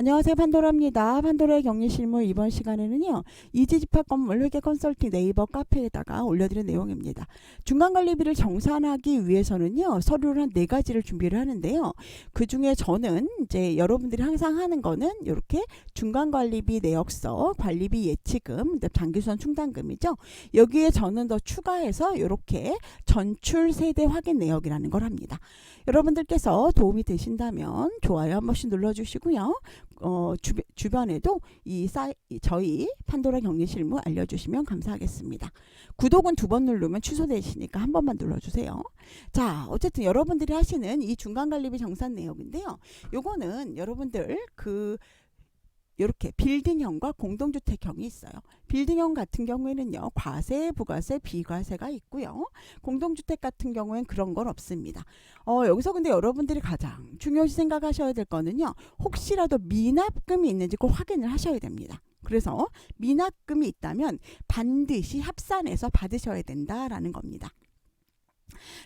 안녕하세요. 판도라입니다. 판도라의 격리실무 이번 시간에는요. 이지집합건물 회계 컨설팅 네이버 카페에다가 올려드린 내용입니다. 중간관리비를 정산하기 위해서는요. 서류를 한 4가지를 준비를 하는데요. 그 중에 저는 이제 여러분들이 항상 하는 거는 이렇게 중간관리비 내역서, 관리비 예치금, 장기수선 충당금이죠. 여기에 저는 더 추가해서 이렇게 전출 세대 확인 내역이라는 걸 합니다. 여러분들께서 도움이 되신다면 좋아요 한 번씩 눌러주시고요. 주변에도 저희 판도라 격리실무 알려주시면 감사하겠습니다. 구독은 2번 누르면 취소되시니까 한 번만 눌러주세요. 자, 어쨌든 여러분들이 하시는 이 중간관리비 정산 내역인데요. 요거는 여러분들 이렇게 빌딩형과 공동주택형이 있어요. 빌딩형 같은 경우에는요. 과세, 부가세, 비과세가 있고요. 공동주택 같은 경우엔 그런 건 없습니다. 여기서 근데 여러분들이 가장 중요시 생각하셔야 될 거는요. 혹시라도 미납금이 있는지 꼭 확인을 하셔야 됩니다. 그래서 미납금이 있다면 반드시 합산해서 받으셔야 된다라는 겁니다.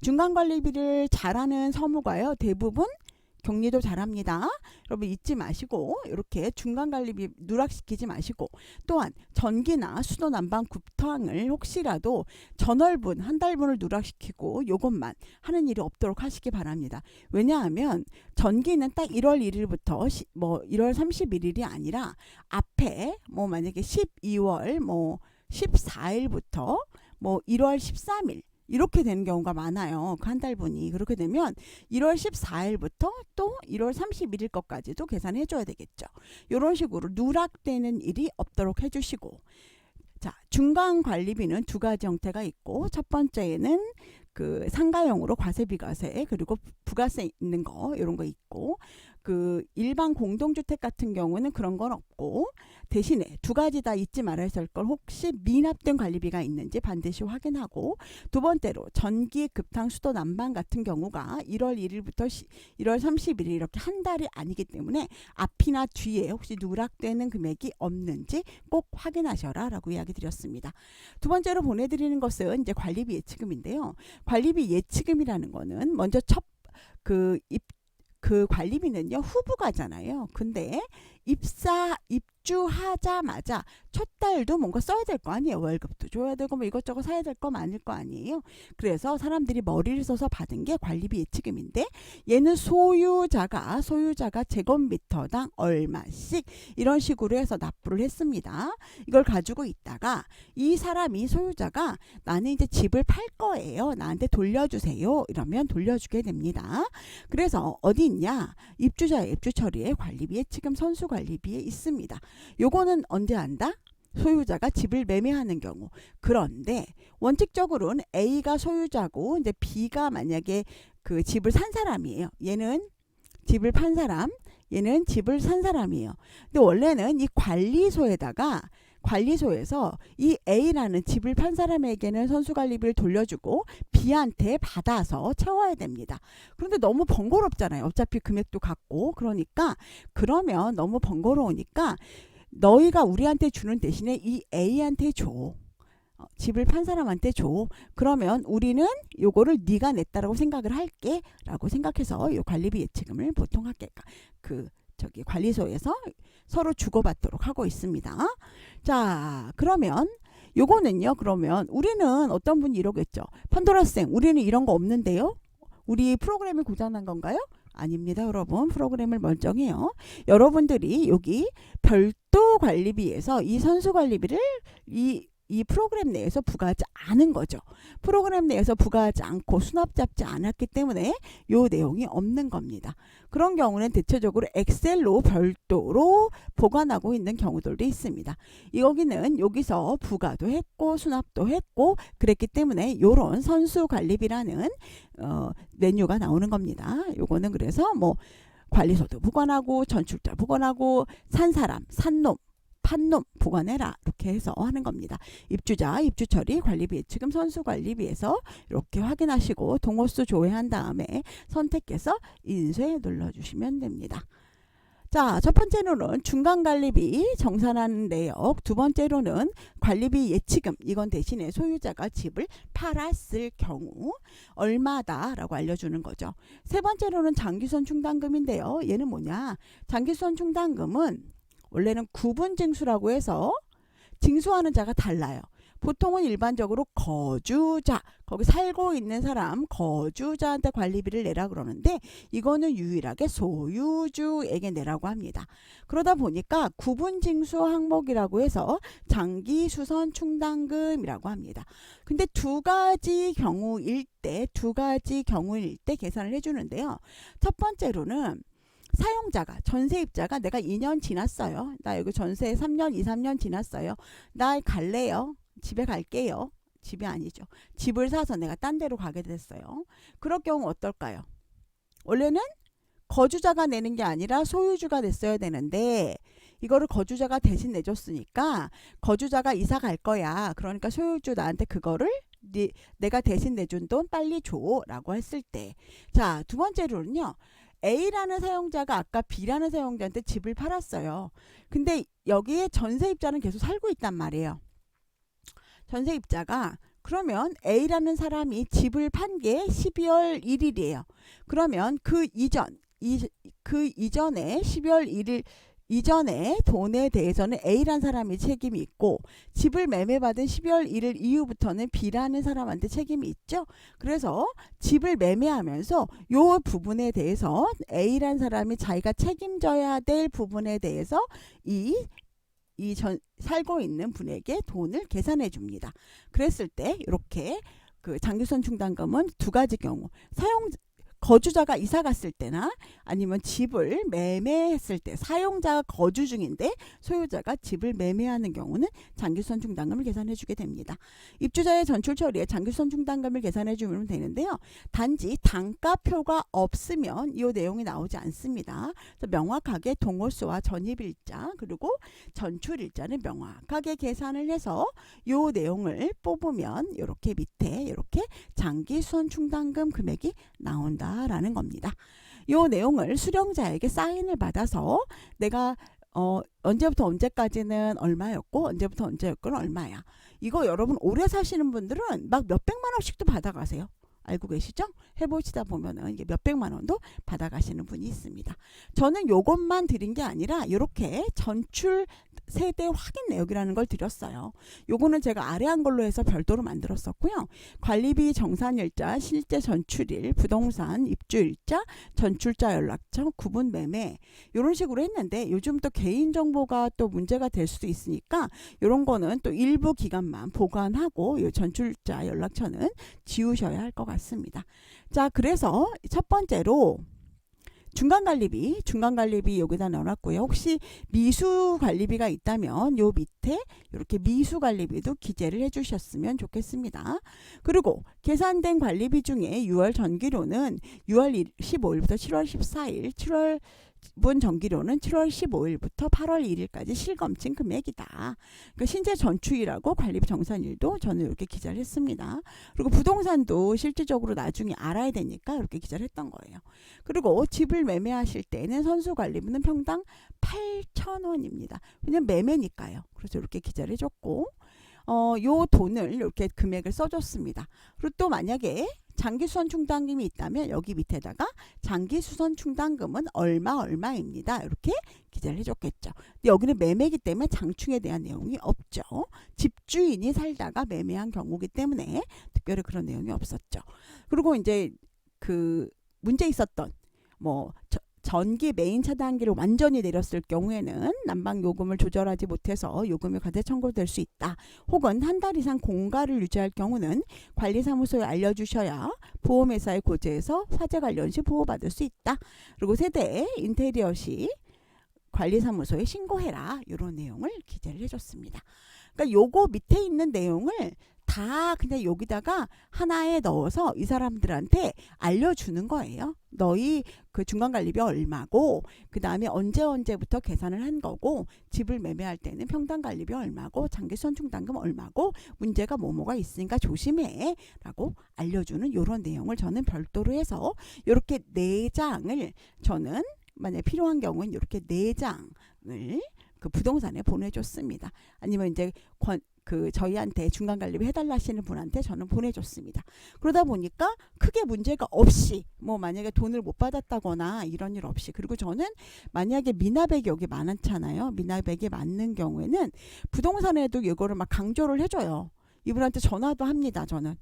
중간관리비를 잘하는 서무가요. 대부분 격리도 잘합니다. 여러분 잊지 마시고 이렇게 중간관리비 누락시키지 마시고 또한 전기나 수도 난방 굽탕을 혹시라도 전월분 한 달분을 누락시키고 요것만 하는 일이 없도록 하시기 바랍니다. 왜냐하면 전기는 딱 1월 1일부터 1월 31일이 아니라 앞에 만약에 12월 14일부터 1월 13일 이렇게 되는 경우가 많아요. 그 한 달분이. 그렇게 되면 1월 14일부터 또 1월 31일 것까지도 계산해 줘야 되겠죠. 이런 식으로 누락되는 일이 없도록 해주시고, 자, 중간관리비는 2가지 형태가 있고, 첫 번째는 상가형으로 과세, 비과세, 그리고 부가세 있는 거, 이런 거 있고, 일반 공동주택 같은 경우는 그런 건 없고, 대신에 2가지 다 잊지 말아야 할 걸 혹시 미납된 관리비가 있는지 반드시 확인하고, 2번째로 전기, 급탕, 수도, 난방 같은 경우가 1월 1일부터 1월 31일 이렇게 한 달이 아니기 때문에 앞이나 뒤에 혹시 누락되는 금액이 없는지 꼭 확인하셔라 라고 이야기 드렸습니다. 2번째로 보내드리는 것은 이제 관리비 예치금인데요. 관리비 예치금이라는 거는 먼저 그 관리비는요 후부가잖아요. 근데 입주하자마자 첫 달도 뭔가 써야 될 거 아니에요. 월급도 줘야 되고 이것저것 사야 될 거 많을 거 아니에요. 그래서 사람들이 머리를 써서 받은 게 관리비 예치금인데, 얘는 소유자가 제곱미터당 얼마씩 이런 식으로 해서 납부를 했습니다. 이걸 가지고 있다가 이 사람이 소유자가 나는 이제 집을 팔 거예요. 나한테 돌려주세요. 이러면 돌려주게 됩니다. 그래서 어디 있냐? 입주자의 입주처리에 관리비 예치금 선수관리비에 있습니다. 요거는 언제 한다? 소유자가 집을 매매하는 경우. 그런데 원칙적으로는 A가 소유자고 이제 B가 만약에 그 집을 산 사람이에요. 얘는 집을 판 사람, 얘는 집을 산 사람이에요. 근데 원래는 이 관리소에서 이 A라는 집을 판 사람에게는 선수관리비를 돌려주고 B한테 받아서 채워야 됩니다. 그런데 너무 번거롭잖아요. 어차피 금액도 같고. 그러면 너무 번거로우니까 너희가 우리한테 주는 대신에 이 A한테 줘. 집을 판 사람한테 줘. 그러면 우리는 요거를 네가 냈다라고 생각을 할게 라고 생각해서 요 관리비 예치금을 보통 관리소에서 서로 주고받도록 하고 있습니다. 자, 그러면 요거는요. 그러면 우리는 어떤 분이 이러겠죠. 판도라쌤, 우리는 이런 거 없는데요. 우리 프로그램이 고장난 건가요? 아닙니다, 여러분. 프로그램을 멀쩡해요. 여러분들이 여기 별도 관리비에서 이 선수 관리비를 이 프로그램 내에서 부과하지 않은 거죠. 프로그램 내에서 부과하지 않고 수납 잡지 않았기 때문에 이 내용이 없는 겁니다. 그런 경우는 대체적으로 엑셀로 별도로 보관하고 있는 경우들도 있습니다. 여기서 부과도 했고 수납도 했고 그랬기 때문에 이런 선수관리비라는 메뉴가 나오는 겁니다. 요거는 그래서 관리소도 보관하고 전출자 보관하고 산 사람, 산 놈, 판놈 보관해라 이렇게 해서 하는 겁니다. 입주자, 입주처리, 관리비 예치금, 선수관리비에서 이렇게 확인하시고 동호수 조회한 다음에 선택해서 인쇄 눌러주시면 됩니다. 자, 첫 번째로는 중간관리비 정산하는 내역, 두 번째로는 관리비 예치금, 이건 대신에 소유자가 집을 팔았을 경우 얼마다라고 알려주는 거죠. 세 번째로는 장기수선 충당금인데요. 얘는 뭐냐? 장기수선 충당금은 원래는 구분징수라고 해서 징수하는 자가 달라요. 보통은 일반적으로 거주자, 거기 살고 있는 사람, 거주자한테 관리비를 내라 그러는데 이거는 유일하게 소유주에게 내라고 합니다. 그러다 보니까 구분징수 항목이라고 해서 장기수선 충당금이라고 합니다. 근데 두 가지 경우일 때 계산을 해주는데요. 첫 번째로는 사용자가, 전세입자가 내가 2년 지났어요. 나 여기 전세 3년, 2, 3년 지났어요. 나 갈래요. 집에 갈게요. 집이 아니죠. 집을 사서 내가 딴 데로 가게 됐어요. 그럴 경우 어떨까요? 원래는 거주자가 내는 게 아니라 소유주가 냈어야 되는데 이거를 거주자가 대신 내줬으니까 거주자가 이사 갈 거야. 그러니까 소유주 나한테 그거를 내가 대신 내준 돈 빨리 줘 라고 했을 때, 자, 두 번째로는요. A라는 사용자가 아까 B라는 사용자한테 집을 팔았어요. 근데 여기에 전세입자는 계속 살고 있단 말이에요. 전세입자가 그러면 A라는 사람이 집을 판 게 12월 1일이에요. 그러면 그 이전에 12월 1일 이전에 돈에 대해서는 A라는 사람이 책임이 있고 집을 매매받은 12월 1일 이후부터는 B라는 사람한테 책임이 있죠. 그래서 집을 매매하면서 요 부분에 대해서 A라는 사람이 자기가 책임져야 될 부분에 대해서 살고 있는 분에게 돈을 계산해 줍니다. 그랬을 때 이렇게 그 장기수선 충당금은 두 가지 경우, 거주자가 이사 갔을 때나 아니면 집을 매매했을 때, 사용자가 거주 중인데 소유자가 집을 매매하는 경우는 장기수선 충당금을 계산해 주게 됩니다. 입주자의 전출 처리에 장기수선 충당금을 계산해 주면 되는데요. 단지 단가표가 없으면 이 내용이 나오지 않습니다. 명확하게 동호수와 전입일자 그리고 전출일자는 명확하게 계산을 해서 이 내용을 뽑으면 이렇게 밑에 이렇게 장기수선 충당금 금액이 나온다 라는 겁니다. 이 내용을 수령자에게 사인을 받아서 내가 언제부터 언제까지는 얼마였고 언제부터 언제였건 얼마야. 이거 여러분 오래 사시는 분들은 막 몇백만 원씩도 받아가세요. 알고 계시죠? 해보시다 보면은 이게 몇백만 원도 받아가시는 분이 있습니다. 저는 요것만 드린 게 아니라 이렇게 전출 세대 확인 내역이라는 걸 드렸어요. 요거는 제가 아래한 걸로 해서 별도로 만들었었고요. 관리비 정산일자, 실제 전출일, 부동산 입주일자, 전출자 연락처, 구분 매매 이런 식으로 했는데 요즘 또 개인정보가 또 문제가 될 수도 있으니까 이런 거는 또 일부 기간만 보관하고 이 전출자 연락처는 지우셔야 할 것 같습니다. 자, 그래서 첫 번째로 중간관리비 여기다 넣어놨고요. 혹시 미수관리비가 있다면 요 밑에 이렇게 미수관리비도 기재를 해주셨으면 좋겠습니다. 그리고 계산된 관리비 중에 6월 전기료는 6월 15일부터 7월 14일, 7월 분 전기료는 7월 15일부터 8월 1일까지 실검증 금액이다. 그러니까 신재 전축이라고 관리비 정산일도 저는 이렇게 기재를 했습니다. 그리고 부동산도 실질적으로 나중에 알아야 되니까 이렇게 기재를 했던 거예요. 그리고 집을 매매하실 때는 선수관리비는 평당 8,000원입니다. 왜냐면 매매니까요. 그래서 이렇게 기재를 해줬고 요 돈을 이렇게 금액을 써줬습니다. 그리고 또 만약에 장기수선 충당금이 있다면 여기 밑에다가 장기수선 충당금은 얼마입니다. 이렇게 기재를 해줬겠죠. 근데 여기는 매매이기 때문에 장충에 대한 내용이 없죠. 집주인이 살다가 매매한 경우이기 때문에 특별히 그런 내용이 없었죠. 그리고 이제 그 문제 있었던 전기 메인 차단기를 완전히 내렸을 경우에는 난방 요금을 조절하지 못해서 요금이 과대 청구될 수 있다. 혹은 한 달 이상 공가를 유지할 경우는 관리사무소에 알려주셔야 보험회사에 고지해서 화재 관련 시 보호받을 수 있다. 그리고 세대 인테리어 시 관리사무소에 신고해라. 이런 내용을 기재를 해줬습니다. 그러니까 요거 밑에 있는 내용을 다 그냥 여기다가 하나에 넣어서 이 사람들한테 알려주는 거예요. 너희 그 중간관리비 얼마고 그 다음에 언제부터 계산을 한 거고 집을 매매할 때는 평당관리비 얼마고 장기수선 충당금 얼마고 문제가 뭐가 있으니까 조심해 라고 알려주는 이런 내용을 저는 별도로 해서 이렇게 4장을 저는 만약에 필요한 경우는 이렇게 4장을 그 부동산에 보내줬습니다. 아니면 이제 저희한테 중간관리비 해달라 하시는 분한테 저는 보내줬습니다. 그러다 보니까 크게 문제가 없이 뭐 만약에 돈을 못 받았다거나 이런 일 없이, 그리고 저는 만약에 미납액이 여기 많잖아요. 미납액이 많는 경우에는 부동산에도 이거를 막 강조를 해줘요. 이분한테 전화도 합니다. 저는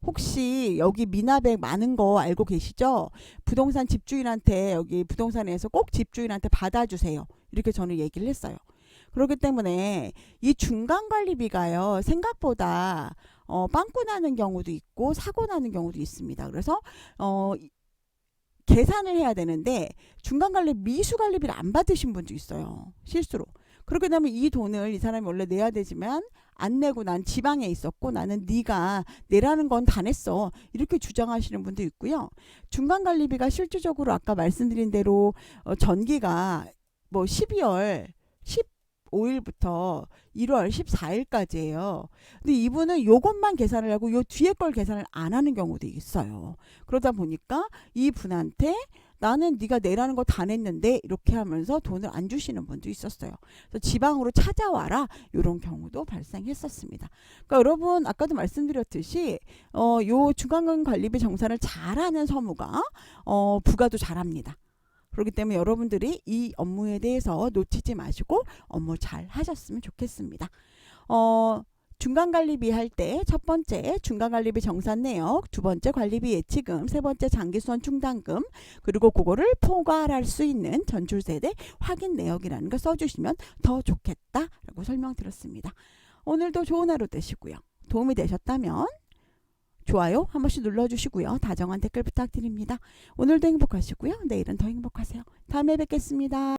혹시 여기 미납액 많은 거 알고 계시죠? 부동산 집주인한테 여기 부동산에서 꼭 집주인한테 받아주세요. 이렇게 저는 얘기를 했어요. 그렇기 때문에 이 중간관리비가요, 생각보다 빵꾸 나는 경우도 있고 사고 나는 경우도 있습니다. 그래서 계산을 해야 되는데 중간관리 미수관리비를 안 받으신 분도 있어요. 실수로. 그렇게 되면 이 돈을 이 사람이 원래 내야 되지만 안 내고 난 지방에 있었고 나는 네가 내라는 건 다 냈어, 이렇게 주장하시는 분도 있고요. 중간관리비가 실질적으로 아까 말씀드린 대로 전기가 뭐 12월 15일부터 1월 14일까지예요. 근데 이분은 요것만 계산을 하고 요 뒤에 걸 계산을 안 하는 경우도 있어요. 그러다 보니까 이분한테 나는 네가 내라는 거 다 냈는데 이렇게 하면서 돈을 안 주시는 분도 있었어요. 그래서 지방으로 찾아와라, 이런 경우도 발생했었습니다. 그러니까 여러분 아까도 말씀드렸듯이 요 중간관리비 정산을 잘하는 서무가 부가도 잘합니다. 그렇기 때문에 여러분들이 이 업무에 대해서 놓치지 마시고 업무 잘 하셨으면 좋겠습니다. 중간관리비 할 때 첫 번째 중간관리비 정산 내역, 두 번째 관리비 예치금, 세 번째 장기수원 충당금, 그리고 그거를 포괄할 수 있는 전출세대 확인 내역이라는 걸 써주시면 더 좋겠다라고 설명드렸습니다. 오늘도 좋은 하루 되시고요. 도움이 되셨다면 좋아요 한 번씩 눌러주시고요. 다정한 댓글 부탁드립니다. 오늘도 행복하시고요. 내일은 더 행복하세요. 다음에 뵙겠습니다.